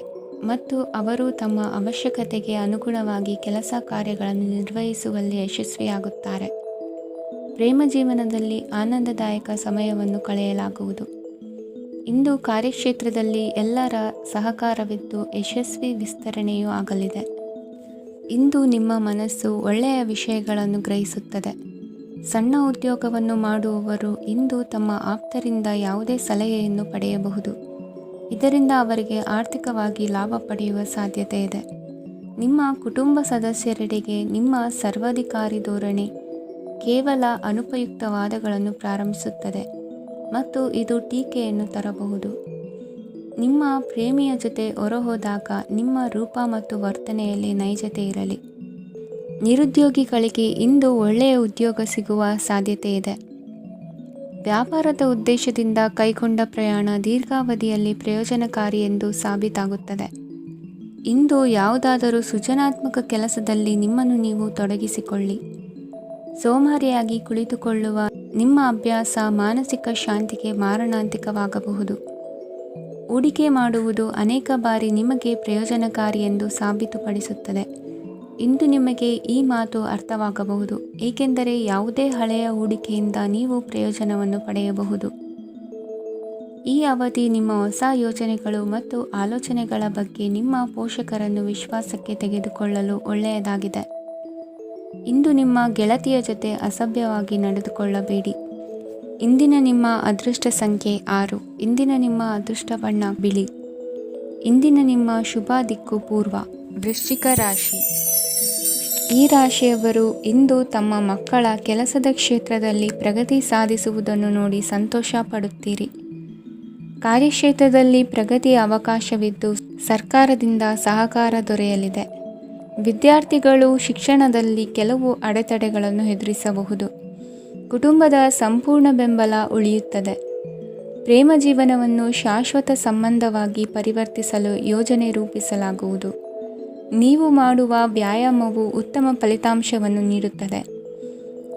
ಮತ್ತು ಅವರು ತಮ್ಮ ಅವಶ್ಯಕತೆಗೆ ಅನುಗುಣವಾಗಿ ಕೆಲಸ ಕಾರ್ಯಗಳನ್ನು ನಿರ್ವಹಿಸುವಲ್ಲಿ ಯಶಸ್ವಿಯಾಗುತ್ತಾರೆ. ಪ್ರೇಮ ಜೀವನದಲ್ಲಿ ಆನಂದದಾಯಕ ಸಮಯವನ್ನು ಕಳೆಯಲಾಗುವುದು. ಇಂದು ಕಾರ್ಯಕ್ಷೇತ್ರದಲ್ಲಿ ಎಲ್ಲರ ಸಹಕಾರವಿದ್ದು ಯಶಸ್ವಿ ವಿಸ್ತರಣೆಯೂ ಆಗಲಿದೆ. ಇಂದು ನಿಮ್ಮ ಮನಸ್ಸು ಒಳ್ಳೆಯ ವಿಷಯಗಳನ್ನು ಗ್ರಹಿಸುತ್ತದೆ. ಸಣ್ಣ ಉದ್ಯೋಗವನ್ನು ಮಾಡುವವರು ಇಂದು ತಮ್ಮ ಆಪ್ತರಿಂದ ಯಾವುದೇ ಸಲಹೆಯನ್ನು ಪಡೆಯಬಹುದು. ಇದರಿಂದ ಅವರಿಗೆ ಆರ್ಥಿಕವಾಗಿ ಲಾಭ ಪಡೆಯುವ ಸಾಧ್ಯತೆ ಇದೆ. ನಿಮ್ಮ ಕುಟುಂಬ ಸದಸ್ಯರೆಡೆಗೆ ನಿಮ್ಮ ಸರ್ವಾಧಿಕಾರಿ ಧೋರಣೆ ಕೇವಲ ಅನುಪಯುಕ್ತ ವಾದಗಳನ್ನು ಪ್ರಾರಂಭಿಸುತ್ತದೆ ಮತ್ತು ಇದು ಟೀಕೆಯನ್ನು ತರಬಹುದು. ನಿಮ್ಮ ಪ್ರೇಮಿಯ ಜೊತೆ ಹೊರಹೋದಾಗ ನಿಮ್ಮ ರೂಪ ಮತ್ತು ವರ್ತನೆಯಲ್ಲಿ ನೈಜತೆ ಇರಲಿ. ನಿರುದ್ಯೋಗಿಗಳಿಗೆ ಇಂದು ಒಳ್ಳೆಯ ಉದ್ಯೋಗ ಸಿಗುವ ಸಾಧ್ಯತೆ ಇದೆ. ವ್ಯಾಪಾರದ ಉದ್ದೇಶದಿಂದ ಕೈಗೊಂಡ ಪ್ರಯಾಣ ದೀರ್ಘಾವಧಿಯಲ್ಲಿ ಪ್ರಯೋಜನಕಾರಿ ಎಂದು ಸಾಬೀತಾಗುತ್ತದೆ. ಇಂದು ಯಾವುದಾದರೂ ಸೃಜನಾತ್ಮಕ ಕೆಲಸದಲ್ಲಿ ನಿಮ್ಮನ್ನು ನೀವು ತೊಡಗಿಸಿಕೊಳ್ಳಿ. ಸೋಮಾರಿಯಾಗಿ ಕುಳಿತುಕೊಳ್ಳುವ ನಿಮ್ಮ ಅಭ್ಯಾಸ ಮಾನಸಿಕ ಶಾಂತಿಗೆ ಮಾರಣಾಂತಿಕವಾಗಬಹುದು. ಹೂಡಿಕೆ ಮಾಡುವುದು ಅನೇಕ ಬಾರಿ ನಿಮಗೆ ಪ್ರಯೋಜನಕಾರಿ ಎಂದು ಸಾಬೀತುಪಡಿಸುತ್ತದೆ. ಇಂದು ನಿಮಗೆ ಈ ಮಾತು ಅರ್ಥವಾಗಬಹುದು, ಏಕೆಂದರೆ ಯಾವುದೇ ಹಳೆಯ ಹೂಡಿಕೆಯಿಂದ ನೀವು ಪ್ರಯೋಜನವನ್ನು ಪಡೆಯಬಹುದು. ಈ ಅವಧಿ ನಿಮ್ಮ ಹೊಸ ಯೋಜನೆಗಳು ಮತ್ತು ಆಲೋಚನೆಗಳ ಬಗ್ಗೆ ನಿಮ್ಮ ಪೋಷಕರನ್ನು ವಿಶ್ವಾಸಕ್ಕೆ ತೆಗೆದುಕೊಳ್ಳಲು ಒಳ್ಳೆಯದಾಗಿದೆ. ಇಂದು ನಿಮ್ಮ ಗೆಳತಿಯ ಜೊತೆ ಅಸಭ್ಯವಾಗಿ ನಡೆದುಕೊಳ್ಳಬೇಡಿ. ಇಂದಿನ ನಿಮ್ಮ ಅದೃಷ್ಟ ಸಂಖ್ಯೆ 6. ಇಂದಿನ ನಿಮ್ಮ ಅದೃಷ್ಟ ಬಣ್ಣ ಬಿಳಿ. ಇಂದಿನ ನಿಮ್ಮ ಶುಭ ದಿಕ್ಕು ಪೂರ್ವ. ವೃಶ್ಚಿಕ ರಾಶಿ. ಈ ರಾಶಿಯವರು ಇಂದು ತಮ್ಮ ಮಕ್ಕಳ ಕೆಲಸದ ಕ್ಷೇತ್ರದಲ್ಲಿ ಪ್ರಗತಿ ಸಾಧಿಸುವುದನ್ನು ನೋಡಿ ಸಂತೋಷ ಪಡುತ್ತೀರಿ. ಕಾರ್ಯಕ್ಷೇತ್ರದಲ್ಲಿ ಪ್ರಗತಿಯ ಅವಕಾಶವಿದ್ದು ಸರ್ಕಾರದಿಂದ ಸಹಕಾರ ದೊರೆಯಲಿದೆ. ವಿದ್ಯಾರ್ಥಿಗಳು ಶಿಕ್ಷಣದಲ್ಲಿ ಕೆಲವು ಅಡೆತಡೆಗಳನ್ನು ಎದುರಿಸಬಹುದು. ಕುಟುಂಬದ ಸಂಪೂರ್ಣ ಬೆಂಬಲ ಉಳಿಯುತ್ತದೆ. ಪ್ರೇಮ ಜೀವನವನ್ನು ಶಾಶ್ವತ ಸಂಬಂಧವಾಗಿ ಪರಿವರ್ತಿಸಲು ಯೋಜನೆ ರೂಪಿಸಲಾಗುವುದು. ನೀವು ಮಾಡುವ ವ್ಯಾಯಾಮವು ಉತ್ತಮ ಫಲಿತಾಂಶವನ್ನು ನೀಡುತ್ತದೆ.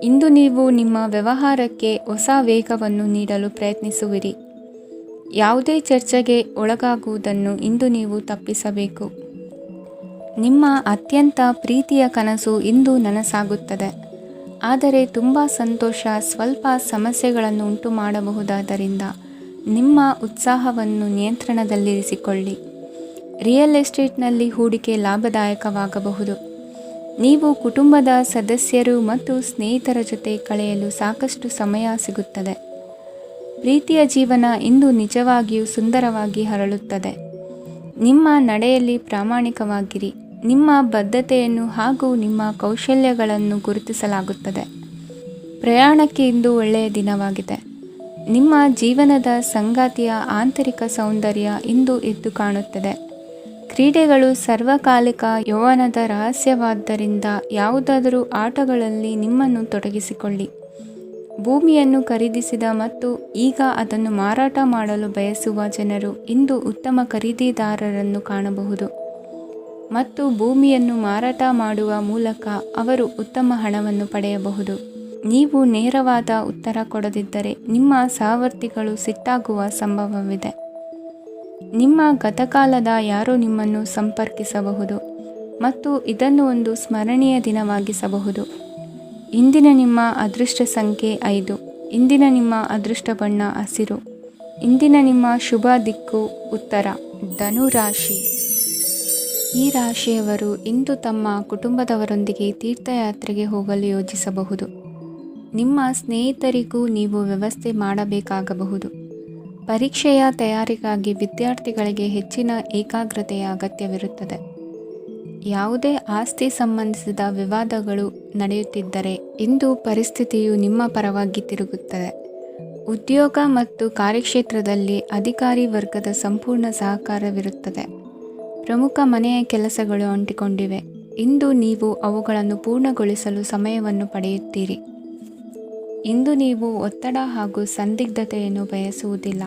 ಇಂದು ನೀವು ನಿಮ್ಮ ವ್ಯವಹಾರಕ್ಕೆ ಹೊಸ ವೇಗವನ್ನು ನೀಡಲು ಪ್ರಯತ್ನಿಸುವಿರಿ. ಯಾವುದೇ ಚರ್ಚೆಗೆ ಒಳಗಾಗುವುದನ್ನು ಇಂದು ನೀವು ತಪ್ಪಿಸಬೇಕು. ನಿಮ್ಮ ಅತ್ಯಂತ ಪ್ರೀತಿಯ ಕನಸು ಇಂದು ನನಸಾಗುತ್ತದೆ. ಆದರೆ ತುಂಬ ಸಂತೋಷ ಸ್ವಲ್ಪ ಸಮಸ್ಯೆಗಳನ್ನು ಉಂಟು ಮಾಡಬಹುದಾದ್ದರಿಂದ ನಿಮ್ಮ ಉತ್ಸಾಹವನ್ನು ನಿಯಂತ್ರಣದಲ್ಲಿರಿಸಿಕೊಳ್ಳಿ. ರಿಯಲ್ ಎಸ್ಟೇಟ್ನಲ್ಲಿ ಹೂಡಿಕೆ ಲಾಭದಾಯಕವಾಗಬಹುದು. ನೀವು ಕುಟುಂಬದ ಸದಸ್ಯರು ಮತ್ತು ಸ್ನೇಹಿತರ ಜೊತೆ ಕಳೆಯಲು ಸಾಕಷ್ಟು ಸಮಯ ಸಿಗುತ್ತದೆ. ಪ್ರೀತಿಯ ಜೀವನ ಇಂದು ನಿಜವಾಗಿಯೂ ಸುಂದರವಾಗಿ ಹರಳುತ್ತದೆ. ನಿಮ್ಮ ನಡೆಯಲ್ಲಿ ಪ್ರಾಮಾಣಿಕವಾಗಿರಿ. ನಿಮ್ಮ ಬದ್ಧತೆಯನ್ನು ಹಾಗೂ ನಿಮ್ಮ ಕೌಶಲ್ಯಗಳನ್ನು ಗುರುತಿಸಲಾಗುತ್ತದೆ. ಪ್ರಯಾಣಕ್ಕೆ ಇಂದು ಒಳ್ಳೆಯ ದಿನವಾಗಿದೆ. ನಿಮ್ಮ ಜೀವನದ ಸಂಗಾತಿಯ ಆಂತರಿಕ ಸೌಂದರ್ಯ ಇಂದು ಎದ್ದು ಕಾಣುತ್ತದೆ. ಕ್ರೀಡೆಗಳು ಸರ್ವಕಾಲಿಕ ಯೌವನದ ರಹಸ್ಯವಾದ್ದರಿಂದ ಯಾವುದಾದರೂ ಆಟಗಳಲ್ಲಿ ನಿಮ್ಮನ್ನು ತೊಡಗಿಸಿಕೊಳ್ಳಿ. ಭೂಮಿಯನ್ನು ಖರೀದಿಸಿದ ಮತ್ತು ಈಗ ಅದನ್ನು ಮಾರಾಟ ಮಾಡಲು ಬಯಸುವ ಜನರು ಇಂದು ಉತ್ತಮ ಖರೀದಿದಾರರನ್ನು ಕಾಣಬಹುದು ಮತ್ತು ಭೂಮಿಯನ್ನು ಮಾರಾಟ ಮಾಡುವ ಮೂಲಕ ಅವರು ಉತ್ತಮ ಹಣವನ್ನು ಪಡೆಯಬಹುದು. ನೀವು ನೇರವಾದ ಉತ್ತರ ಕೊಡದಿದ್ದರೆ ನಿಮ್ಮ ಸಹವರ್ತಿಗಳು ಸಿಟ್ಟಾಗುವ ಸಂಭವವಿದೆ. ನಿಮ್ಮ ಗತಕಾಲದ ಯಾರೋ ನಿಮ್ಮನ್ನು ಸಂಪರ್ಕಿಸಬಹುದು ಮತ್ತು ಇದನ್ನು ಒಂದು ಸ್ಮರಣೀಯ ದಿನವಾಗಿಸಬಹುದು. ಇಂದಿನ ನಿಮ್ಮ ಅದೃಷ್ಟ ಸಂಖ್ಯೆ 5. ಇಂದಿನ ನಿಮ್ಮ ಅದೃಷ್ಟ ಬಣ್ಣ ಹಸಿರು. ಇಂದಿನ ನಿಮ್ಮ ಶುಭ ದಿಕ್ಕು ಉತ್ತರ. ಧನು ರಾಶಿ. ಈ ರಾಶಿಯವರು ಇಂದು ತಮ್ಮ ಕುಟುಂಬದವರೊಂದಿಗೆ ತೀರ್ಥಯಾತ್ರೆಗೆ ಹೋಗಲು ಯೋಜಿಸಬಹುದು. ನಿಮ್ಮ ಸ್ನೇಹಿತರಿಗೂ ನೀವು ವ್ಯವಸ್ಥೆ ಮಾಡಬೇಕಾಗಬಹುದು. ಪರೀಕ್ಷೆಯ ತಯಾರಿಗಾಗಿ ವಿದ್ಯಾರ್ಥಿಗಳಿಗೆ ಹೆಚ್ಚಿನ ಏಕಾಗ್ರತೆಯ ಅಗತ್ಯವಿರುತ್ತದೆ. ಯಾವುದೇ ಆಸ್ತಿ ಸಂಬಂಧಿಸಿದ ವಿವಾದಗಳು ನಡೆಯುತ್ತಿದ್ದರೆ ಇಂದು ಪರಿಸ್ಥಿತಿಯು ನಿಮ್ಮ ಪರವಾಗಿ ತಿರುಗುತ್ತದೆ. ಉದ್ಯೋಗ ಮತ್ತು ಕಾರ್ಯಕ್ಷೇತ್ರದಲ್ಲಿ ಅಧಿಕಾರಿ ವರ್ಗದ ಸಂಪೂರ್ಣ ಸಹಕಾರವಿರುತ್ತದೆ. ಪ್ರಮುಖ ಮನೆಯ ಕೆಲಸಗಳು ಅಂಟಿಕೊಂಡಿವೆ. ಇಂದು ನೀವು ಅವುಗಳನ್ನು ಪೂರ್ಣಗೊಳಿಸಲು ಸಮಯವನ್ನು ಪಡೆಯುತ್ತೀರಿ. ಇಂದು ನೀವು ಒತ್ತಡ ಹಾಗೂ ಸಂದಿಗ್ಧತೆಯನ್ನು ಬಯಸುವುದಿಲ್ಲ.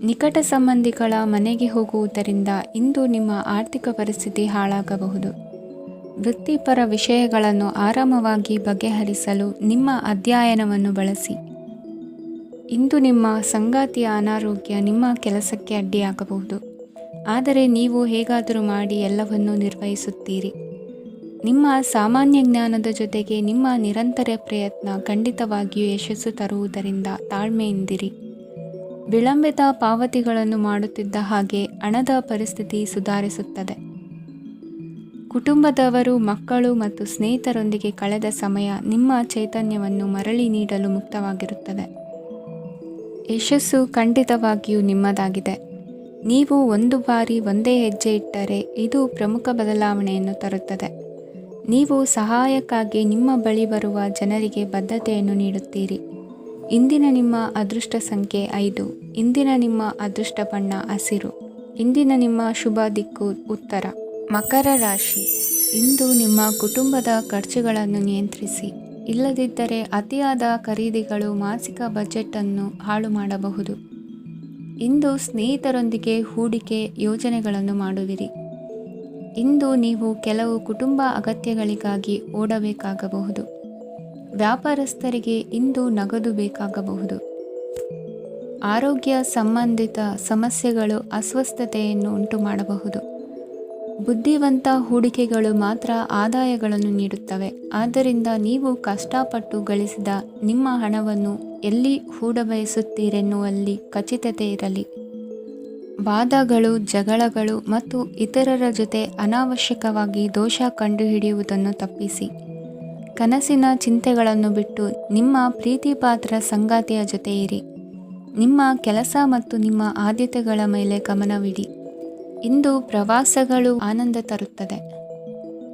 ನಿಕಟ ಸಂಬಂಧಿಗಳ ಮನೆಗೆ ಹೋಗುವುದರಿಂದ ಇಂದು ನಿಮ್ಮ ಆರ್ಥಿಕ ಪರಿಸ್ಥಿತಿ ಹಾಳಾಗಬಹುದು. ವೃತ್ತಿಪರ ವಿಷಯಗಳನ್ನು ಆರಾಮವಾಗಿ ಬಗೆಹರಿಸಲು ನಿಮ್ಮ ಅಧ್ಯಯನವನ್ನು ಬಳಸಿ. ಇಂದು ನಿಮ್ಮ ಸಂಗಾತಿಯ ಅನಾರೋಗ್ಯ ನಿಮ್ಮ ಕೆಲಸಕ್ಕೆ ಅಡ್ಡಿಯಾಗಬಹುದು. ಆದರೆ ನೀವು ಹೇಗಾದರೂ ಮಾಡಿ ಎಲ್ಲವನ್ನೂ ನಿರ್ವಹಿಸುತ್ತೀರಿ. ನಿಮ್ಮ ಸಾಮಾನ್ಯ ಜ್ಞಾನದ ಜೊತೆಗೆ ನಿಮ್ಮ ನಿರಂತರ ಪ್ರಯತ್ನ ಖಂಡಿತವಾಗಿಯೂ ಯಶಸ್ಸು ತರುವುದರಿಂದ ತಾಳ್ಮೆಯಿಂದಿರಿ. ವಿಳಂಬಿತ ಪಾವತಿಗಳನ್ನು ಮಾಡುತ್ತಿದ್ದ ಹಾಗೆ ಹಣದ ಪರಿಸ್ಥಿತಿ ಸುಧಾರಿಸುತ್ತದೆ. ಕುಟುಂಬದವರು, ಮಕ್ಕಳು ಮತ್ತು ಸ್ನೇಹಿತರೊಂದಿಗೆ ಕಳೆದ ಸಮಯ ನಿಮ್ಮ ಚೈತನ್ಯವನ್ನು ಮರಳಿ ನೀಡಲು ಮುಕ್ತವಾಗಿರುತ್ತದೆ. ಯಶಸ್ಸು ಖಂಡಿತವಾಗಿಯೂ ನಿಮ್ಮದಾಗಿದೆ. ನೀವು ಒಂದು ಬಾರಿ ಒಂದೇ ಹೆಜ್ಜೆ ಇಟ್ಟರೆ ಇದು ಪ್ರಮುಖ ಬದಲಾವಣೆಯನ್ನು ತರುತ್ತದೆ. ನೀವು ಸಹಾಯಕ್ಕಾಗಿ ನಿಮ್ಮ ಬಳಿ ಬರುವ ಜನರಿಗೆ ಬದ್ಧತೆಯನ್ನು ನೀಡುತ್ತೀರಿ. ಇಂದಿನ ನಿಮ್ಮ ಅದೃಷ್ಟ ಸಂಖ್ಯೆ 5. ಇಂದಿನ ನಿಮ್ಮ ಅದೃಷ್ಟ ಬಣ್ಣ ಹಸಿರು. ಇಂದಿನ ನಿಮ್ಮ ಶುಭ ದಿಕ್ಕು ಉತ್ತರ. ಮಕರ ರಾಶಿ. ಇಂದು ನಿಮ್ಮ ಕುಟುಂಬದ ಖರ್ಚುಗಳನ್ನು ನಿಯಂತ್ರಿಸಿ. ಇಲ್ಲದಿದ್ದರೆ ಅತಿಯಾದ ಖರೀದಿಗಳು ಮಾಸಿಕ ಬಜೆಟನ್ನು ಹಾಳು ಮಾಡಬಹುದು. ಇಂದು ಸ್ನೇಹಿತರೊಂದಿಗೆ ಹೂಡಿಕೆ ಯೋಜನೆಗಳನ್ನು ಮಾಡುವಿರಿ. ಇಂದು ನೀವು ಕೆಲವು ಕುಟುಂಬ ಅಗತ್ಯಗಳಿಗಾಗಿ ಓಡಬೇಕಾಗಬಹುದು. ವ್ಯಾಪಾರಸ್ಥರಿಗೆ ಇಂದು ನಗದು ಬೇಕಾಗಬಹುದು. ಆರೋಗ್ಯ ಸಂಬಂಧಿತ ಸಮಸ್ಯೆಗಳು ಅಸ್ವಸ್ಥತೆಯನ್ನು ಉಂಟುಮಾಡಬಹುದು. ಬುದ್ಧಿವಂತ ಹೂಡಿಕೆಗಳು ಮಾತ್ರ ಆದಾಯಗಳನ್ನು ನೀಡುತ್ತವೆ. ಆದ್ದರಿಂದ ನೀವು ಕಷ್ಟಪಟ್ಟು ಗಳಿಸಿದ ನಿಮ್ಮ ಹಣವನ್ನು ಎಲ್ಲಿ ಹೂಡಬಯಸುತ್ತೀರೆನ್ನುವಲ್ಲಿ ಖಚಿತತೆ ಇರಲಿ. ವಾದಗಳು, ಜಗಳಗಳು ಮತ್ತು ಇತರರ ಜೊತೆ ಅನಾವಶ್ಯಕವಾಗಿ ದೋಷ ಕಂಡುಹಿಡಿಯುವುದನ್ನು ತಪ್ಪಿಸಿ. ಕನಸಿನ ಚಿಂತೆಗಳನ್ನು ಬಿಟ್ಟು ನಿಮ್ಮ ಪ್ರೀತಿಪಾತ್ರ ಸಂಗಾತಿಯ ಜೊತೆ ಇರಿ. ನಿಮ್ಮ ಕೆಲಸ ಮತ್ತು ನಿಮ್ಮ ಆದ್ಯತೆಗಳ ಮೇಲೆ ಗಮನವಿಡಿ. ಇಂದು ಪ್ರವಾಸಗಳು ಆನಂದ ತರುತ್ತದೆ.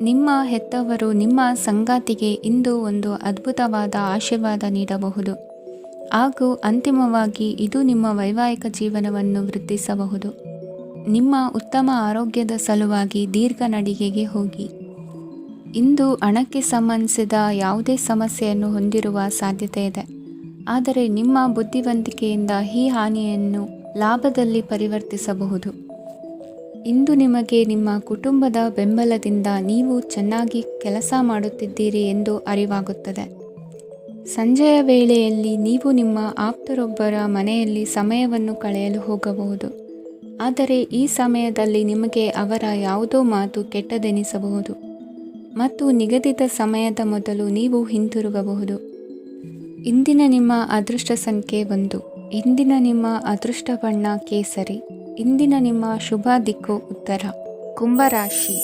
ನಿಮ್ಮ ಹೆತ್ತವರು ನಿಮ್ಮ ಸಂಗಾತಿಗೆ ಇಂದು ಒಂದು ಅದ್ಭುತವಾದ ಆಶೀರ್ವಾದ ನೀಡಬಹುದು ಹಾಗೂ ಅಂತಿಮವಾಗಿ ಇದು ನಿಮ್ಮ ವೈವಾಹಿಕ ಜೀವನವನ್ನು ವೃದ್ಧಿಸಬಹುದು. ನಿಮ್ಮ ಉತ್ತಮ ಆರೋಗ್ಯದ ಸಲುವಾಗಿ ದೀರ್ಘ ನಡಿಗೆಗೆ ಹೋಗಿ. ಇಂದು ಹಣಕ್ಕೆ ಸಂಬಂಧಿಸಿದ ಯಾವುದೇ ಸಮಸ್ಯೆಯನ್ನು ಹೊಂದಿರುವ ಸಾಧ್ಯತೆ ಇದೆ, ಆದರೆ ನಿಮ್ಮ ಬುದ್ಧಿವಂತಿಕೆಯಿಂದ ಈ ಹಾನಿಯನ್ನು ಲಾಭದಲ್ಲಿ ಪರಿವರ್ತಿಸಬಹುದು. ಇಂದು ನಿಮಗೆ ನಿಮ್ಮ ಕುಟುಂಬದ ಬೆಂಬಲದಿಂದ ನೀವು ಚೆನ್ನಾಗಿ ಕೆಲಸ ಮಾಡುತ್ತಿದ್ದೀರಿ ಎಂದು ಅರಿವಾಗುತ್ತದೆ. ಸಂಜೆಯ ವೇಳೆಯಲ್ಲಿ ನೀವು ನಿಮ್ಮ ಆಪ್ತರೊಬ್ಬರ ಮನೆಯಲ್ಲಿ ಸಮಯವನ್ನು ಕಳೆಯಲು ಹೋಗಬಹುದು, ಆದರೆ ಈ ಸಮಯದಲ್ಲಿ ನಿಮಗೆ ಅವರ ಯಾವುದೋ ಮಾತು ಕೆಟ್ಟದೆನಿಸಬಹುದು ಮತ್ತು ನಿಗದಿತ ಸಮಯದ ಮೊದಲು ನೀವು ಹಿಂತಿರುಗಬಹುದು. ಇಂದಿನ ನಿಮ್ಮ ಅದೃಷ್ಟ ಸಂಖ್ಯೆ 1. ಇಂದಿನ ನಿಮ್ಮ ಅದೃಷ್ಟ ಬಣ್ಣ ಕೇಸರಿ. ಇಂದಿನ ನಿಮ್ಮ ಶುಭ ದಿಕ್ಕು ಉತ್ತರ. ಕುಂಭರಾಶಿ.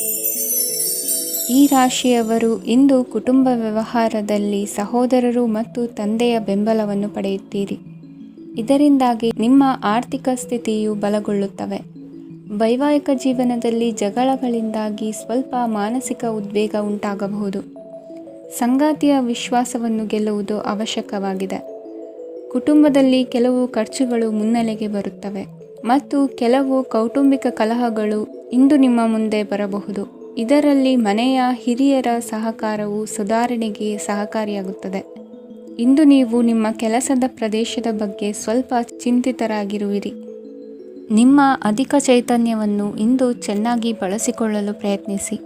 ಈ ರಾಶಿಯವರು ಇಂದು ಕುಟುಂಬ ವ್ಯವಹಾರದಲ್ಲಿ ಸಹೋದರರು ಮತ್ತು ತಂದೆಯ ಬೆಂಬಲವನ್ನು ಪಡೆಯುತ್ತೀರಿ. ಇದರಿಂದಾಗಿ ನಿಮ್ಮ ಆರ್ಥಿಕ ಸ್ಥಿತಿಯು ಬಲಗೊಳ್ಳುತ್ತವೆ. ವೈವಾಹಿಕ ಜೀವನದಲ್ಲಿ ಜಗಳಗಳಿಂದಾಗಿ ಸ್ವಲ್ಪ ಮಾನಸಿಕ ಉದ್ವೇಗ ಉಂಟಾಗಬಹುದು. ಸಂಗಾತಿಯ ವಿಶ್ವಾಸವನ್ನು ಗೆಲ್ಲುವುದು ಅವಶ್ಯಕವಾಗಿದೆ. ಕುಟುಂಬದಲ್ಲಿ ಕೆಲವು ಖರ್ಚುಗಳು ಮುನ್ನೆಲೆಗೆ ಬರುತ್ತವೆ ಮತ್ತು ಕೆಲವು ಕೌಟುಂಬಿಕ ಕಲಹಗಳು ಇಂದು ನಿಮ್ಮ ಮುಂದೆ ಬರಬಹುದು. ಇದರಲ್ಲಿ ಮನೆಯ ಹಿರಿಯರ ಸಹಕಾರವು ಸುಧಾರಣೆಗೆ ಸಹಕಾರಿಯಾಗುತ್ತದೆ. ಇಂದು ನೀವು ನಿಮ್ಮ ಕೆಲಸದ ಪ್ರದೇಶದ ಬಗ್ಗೆ ಸ್ವಲ್ಪ ಚಿಂತಿತರಾಗಿರುವಿರಿ. ನಿಮ್ಮ ಅಧಿಕ ಚೈತನ್ಯವನ್ನು ಇಂದು ಚೆನ್ನಾಗಿ ಬಳಸಿಕೊಳ್ಳಲು ಪ್ರಯತ್ನಿಸಿ.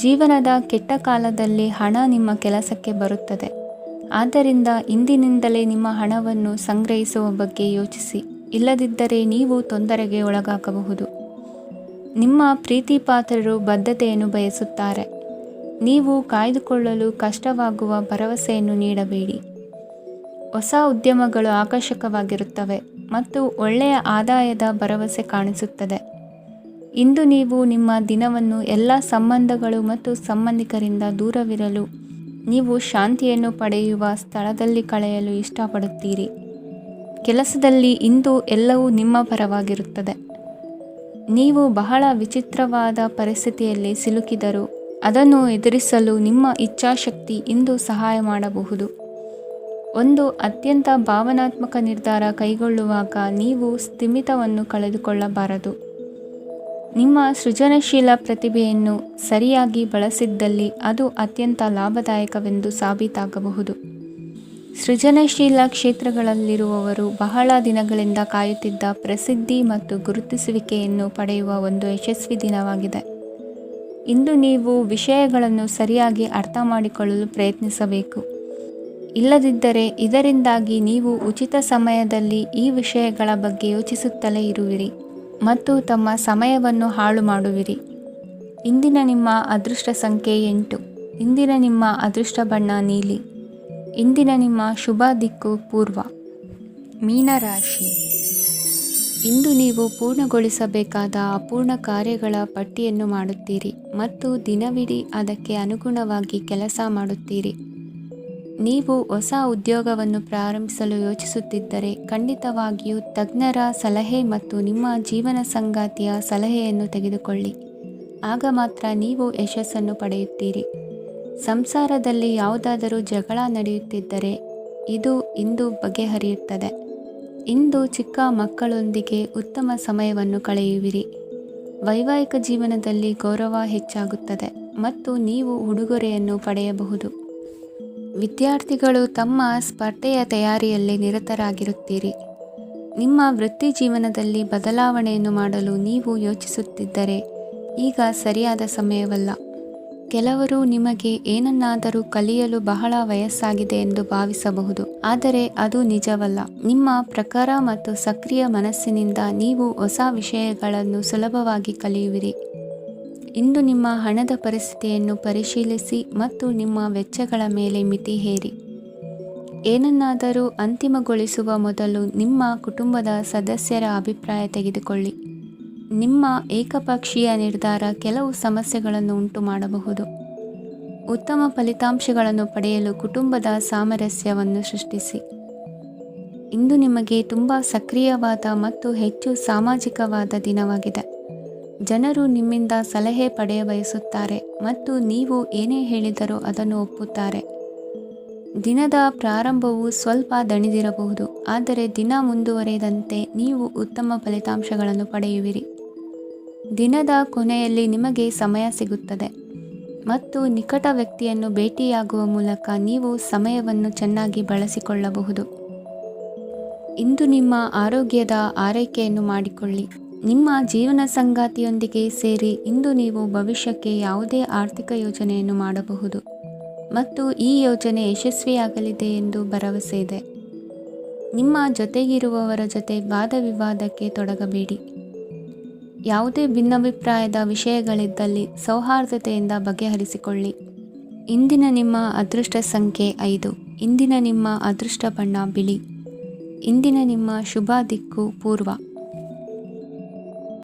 ಜೀವನದ ಕೆಟ್ಟ ಕಾಲದಲ್ಲಿ ಹಣ ನಿಮ್ಮ ಕೆಲಸಕ್ಕೆ ಬರುತ್ತದೆ. ಆದ್ದರಿಂದ ಇಂದಿನಿಂದಲೇ ನಿಮ್ಮ ಹಣವನ್ನು ಸಂಗ್ರಹಿಸುವ ಬಗ್ಗೆ ಯೋಚಿಸಿ, ಇಲ್ಲದಿದ್ದರೆ ನೀವು ತೊಂದರೆಗೆ ಒಳಗಾಗಬಹುದು. ನಿಮ್ಮ ಪ್ರೀತಿ ಪಾತ್ರರು ಬದ್ಧತೆಯನ್ನು ಬಯಸುತ್ತಾರೆ. ನೀವು ಕಾಯ್ದುಕೊಳ್ಳಲು ಕಷ್ಟವಾಗುವ ಭರವಸೆಯನ್ನು ನೀಡಬೇಡಿ. ಹೊಸ ಉದ್ಯಮಗಳು ಆಕರ್ಷಕವಾಗಿರುತ್ತವೆ ಮತ್ತು ಒಳ್ಳೆಯ ಆದಾಯದ ಭರವಸೆ ಕಾಣಿಸುತ್ತದೆ. ಇಂದು ನೀವು ನಿಮ್ಮ ದಿನವನ್ನು ಎಲ್ಲ ಸಂಬಂಧಗಳು ಮತ್ತು ಸಂಬಂಧಿಕರಿಂದ ದೂರವಿರಲು ನೀವು ಶಾಂತಿಯನ್ನು ಪಡೆಯುವ ಸ್ಥಳದಲ್ಲಿ ಕಳೆಯಲು ಇಷ್ಟಪಡುತ್ತೀರಿ. ಕೆಲಸದಲ್ಲಿ ಇಂದು ಎಲ್ಲವೂ ನಿಮ್ಮ ಪರವಾಗಿರುತ್ತದೆ. ನೀವು ಬಹಳ ವಿಚಿತ್ರವಾದ ಪರಿಸ್ಥಿತಿಯಲ್ಲಿ ಸಿಲುಕಿದರೂ ಅದನ್ನು ಎದುರಿಸಲು ನಿಮ್ಮ ಇಚ್ಛಾಶಕ್ತಿ ಇಂದು ಸಹಾಯ ಮಾಡಬಹುದು. ಒಂದು ಅತ್ಯಂತ ಭಾವನಾತ್ಮಕ ನಿರ್ಧಾರ ಕೈಗೊಳ್ಳುವಾಗ ನೀವು ಸ್ಥಿಮಿತವನ್ನು ಕಳೆದುಕೊಳ್ಳಬಾರದು. ನಿಮ್ಮ ಸೃಜನಶೀಲ ಪ್ರತಿಭೆಯನ್ನು ಸರಿಯಾಗಿ ಬಳಸಿದ್ದಲ್ಲಿ ಅದು ಅತ್ಯಂತ ಲಾಭದಾಯಕವೆಂದು ಸಾಬೀತಾಗಬಹುದು. ಸೃಜನಶೀಲ ಕ್ಷೇತ್ರಗಳಲ್ಲಿರುವವರು ಬಹಳ ದಿನಗಳಿಂದ ಕಾಯುತ್ತಿದ್ದ ಪ್ರಸಿದ್ಧಿ ಮತ್ತು ಗುರುತಿಸುವಿಕೆಯನ್ನು ಪಡೆಯುವ ಒಂದು ಯಶಸ್ವಿ ದಿನವಾಗಿದೆ. ಇಂದು ನೀವು ವಿಷಯಗಳನ್ನು ಸರಿಯಾಗಿ ಅರ್ಥ ಮಾಡಿಕೊಳ್ಳಲು ಪ್ರಯತ್ನಿಸಬೇಕು. ಇಲ್ಲದಿದ್ದರೆ ಇದರಿಂದಾಗಿ ನೀವು ಉಚಿತ ಸಮಯದಲ್ಲಿ ಈ ವಿಷಯಗಳ ಬಗ್ಗೆ ಯೋಚಿಸುತ್ತಲೇ ಇರುವಿರಿ ಮತ್ತು ತಮ್ಮ ಸಮಯವನ್ನು ಹಾಳು ಮಾಡುವಿರಿ. ಇಂದಿನ ನಿಮ್ಮ ಅದೃಷ್ಟ ಸಂಖ್ಯೆ 8. ಇಂದಿನ ನಿಮ್ಮ ಅದೃಷ್ಟ ಬಣ್ಣ ನೀಲಿ. ಇಂದಿನ ನಿಮ್ಮ ಶುಭ ದಿಕ್ಕು ಪೂರ್ವ. ಮೀನರಾಶಿ. ಇಂದು ನೀವು ಪೂರ್ಣಗೊಳಿಸಬೇಕಾದ ಅಪೂರ್ಣ ಕಾರ್ಯಗಳ ಪಟ್ಟಿಯನ್ನು ಮಾಡುತ್ತೀರಿ ಮತ್ತು ದಿನವಿಡೀ ಅದಕ್ಕೆ ಅನುಗುಣವಾಗಿ ಕೆಲಸ ಮಾಡುತ್ತೀರಿ. ನೀವು ಹೊಸ ಉದ್ಯೋಗವನ್ನು ಪ್ರಾರಂಭಿಸಲು ಯೋಚಿಸುತ್ತಿದ್ದರೆ ಖಂಡಿತವಾಗಿಯೂ ತಜ್ಞರ ಸಲಹೆ ಮತ್ತು ನಿಮ್ಮ ಜೀವನ ಸಂಗಾತಿಯ ಸಲಹೆಯನ್ನು ತೆಗೆದುಕೊಳ್ಳಿ. ಆಗ ಮಾತ್ರ ನೀವು ಯಶಸ್ಸನ್ನು ಪಡೆಯುತ್ತೀರಿ. ಸಂಸಾರದಲ್ಲಿ ಯಾವುದಾದರೂ ಜಗಳ ನಡೆಯುತ್ತಿದ್ದರೆ ಇದು ಇಂದು ಬಗೆಹರಿಯುತ್ತದೆ. ಇಂದು ಚಿಕ್ಕ ಮಕ್ಕಳೊಂದಿಗೆ ಉತ್ತಮ ಸಮಯವನ್ನು ಕಳೆಯುವಿರಿ. ವೈವಾಹಿಕ ಜೀವನದಲ್ಲಿ ಗೌರವ ಹೆಚ್ಚಾಗುತ್ತದೆ ಮತ್ತು ನೀವು ಉಡುಗೊರೆಯನ್ನು ಪಡೆಯಬಹುದು. ವಿದ್ಯಾರ್ಥಿಗಳು ತಮ್ಮ ಸ್ಪರ್ಧೆಯ ತಯಾರಿಯಲ್ಲಿ ನಿರತರಾಗಿರುತ್ತೀರಿ. ನಿಮ್ಮ ವೃತ್ತಿ ಜೀವನದಲ್ಲಿ ಬದಲಾವಣೆಯನ್ನು ಮಾಡಲು ನೀವು ಯೋಚಿಸುತ್ತಿದ್ದರೆ ಈಗ ಸರಿಯಾದ ಸಮಯವಲ್ಲ. ಕೆಲವರು ನಿಮಗೆ ಏನನ್ನಾದರೂ ಕಲಿಯಲು ಬಹಳ ವಯಸ್ಸಾಗಿದೆ ಎಂದು ಭಾವಿಸಬಹುದು, ಆದರೆ ಅದು ನಿಜವಲ್ಲ. ನಿಮ್ಮ ಪ್ರಖರ ಮತ್ತು ಸಕ್ರಿಯ ಮನಸ್ಸಿನಿಂದ ನೀವು ಹೊಸ ವಿಷಯಗಳನ್ನು ಸುಲಭವಾಗಿ ಕಲಿಯುವಿರಿ. ಇಂದು ನಿಮ್ಮ ಹಣದ ಪರಿಸ್ಥಿತಿಯನ್ನು ಪರಿಶೀಲಿಸಿ ಮತ್ತು ನಿಮ್ಮ ವೆಚ್ಚಗಳ ಮೇಲೆ ಮಿತಿ ಹೇರಿ. ಏನನ್ನಾದರೂ ಅಂತಿಮಗೊಳಿಸುವ ಮೊದಲು ನಿಮ್ಮ ಕುಟುಂಬದ ಸದಸ್ಯರ ಅಭಿಪ್ರಾಯ ತೆಗೆದುಕೊಳ್ಳಿ. ನಿಮ್ಮ ಏಕಪಕ್ಷೀಯ ನಿರ್ಧಾರ ಕೆಲವು ಸಮಸ್ಯೆಗಳನ್ನು ಉಂಟು ಮಾಡಬಹುದು. ಉತ್ತಮ ಫಲಿತಾಂಶಗಳನ್ನು ಪಡೆಯಲು ಕುಟುಂಬದ ಸಾಮರಸ್ಯವನ್ನು ಸೃಷ್ಟಿಸಿ. ಇಂದು ನಿಮಗೆ ತುಂಬ ಸಕ್ರಿಯವಾದ ಮತ್ತು ಹೆಚ್ಚು ಸಾಮಾಜಿಕವಾದ ದಿನವಾಗಿದೆ. ಜನರು ನಿಮ್ಮಿಂದ ಸಲಹೆ ಪಡೆಯ ಬಯಸುತ್ತಾರೆ ಮತ್ತು ನೀವು ಏನೇ ಹೇಳಿದರೂ ಅದನ್ನು ಒಪ್ಪುತ್ತಾರೆ. ದಿನದ ಪ್ರಾರಂಭವು ಸ್ವಲ್ಪ ದಣಿದಿರಬಹುದು, ಆದರೆ ದಿನ ಮುಂದುವರೆದಂತೆ ನೀವು ಉತ್ತಮ ಫಲಿತಾಂಶಗಳನ್ನು ಪಡೆಯುವಿರಿ. ದಿನದ ಕೊನೆಯಲ್ಲಿ ನಿಮಗೆ ಸಮಯ ಸಿಗುತ್ತದೆ ಮತ್ತು ನಿಕಟ ವ್ಯಕ್ತಿಯನ್ನು ಭೇಟಿಯಾಗುವ ಮೂಲಕ ನೀವು ಸಮಯವನ್ನು ಚೆನ್ನಾಗಿ ಬಳಸಿಕೊಳ್ಳಬಹುದು. ಇಂದು ನಿಮ್ಮ ಆರೋಗ್ಯದ ಆರೈಕೆಯನ್ನು ಮಾಡಿಕೊಳ್ಳಿ. ನಿಮ್ಮ ಜೀವನ ಸಂಗಾತಿಯೊಂದಿಗೆ ಸೇರಿ ಇಂದು ನೀವು ಭವಿಷ್ಯಕ್ಕೆ ಯಾವುದೇ ಆರ್ಥಿಕ ಯೋಜನೆಯನ್ನು ಮಾಡಬಹುದು ಮತ್ತು ಈ ಯೋಜನೆ ಯಶಸ್ವಿಯಾಗಲಿದೆ ಎಂದು ಭರವಸೆ ಇದೆ. ನಿಮ್ಮ ಜೊತೆಗಿರುವವರ ಜೊತೆ ವಾದವಿವಾದಕ್ಕೆ ತೊಡಗಬೇಡಿ. ಯಾವುದೇ ಭಿನ್ನಾಭಿಪ್ರಾಯದ ವಿಷಯಗಳಿದ್ದಲ್ಲಿ ಸೌಹಾರ್ದತೆಯಿಂದ ಬಗೆಹರಿಸಿಕೊಳ್ಳಿ. ಇಂದಿನ ನಿಮ್ಮ ಅದೃಷ್ಟ ಸಂಖ್ಯೆ 5. ಇಂದಿನ ನಿಮ್ಮ ಅದೃಷ್ಟ ಬಣ್ಣ ಬಿಳಿ. ಇಂದಿನ ನಿಮ್ಮ ಶುಭ ದಿಕ್ಕು ಪೂರ್ವ.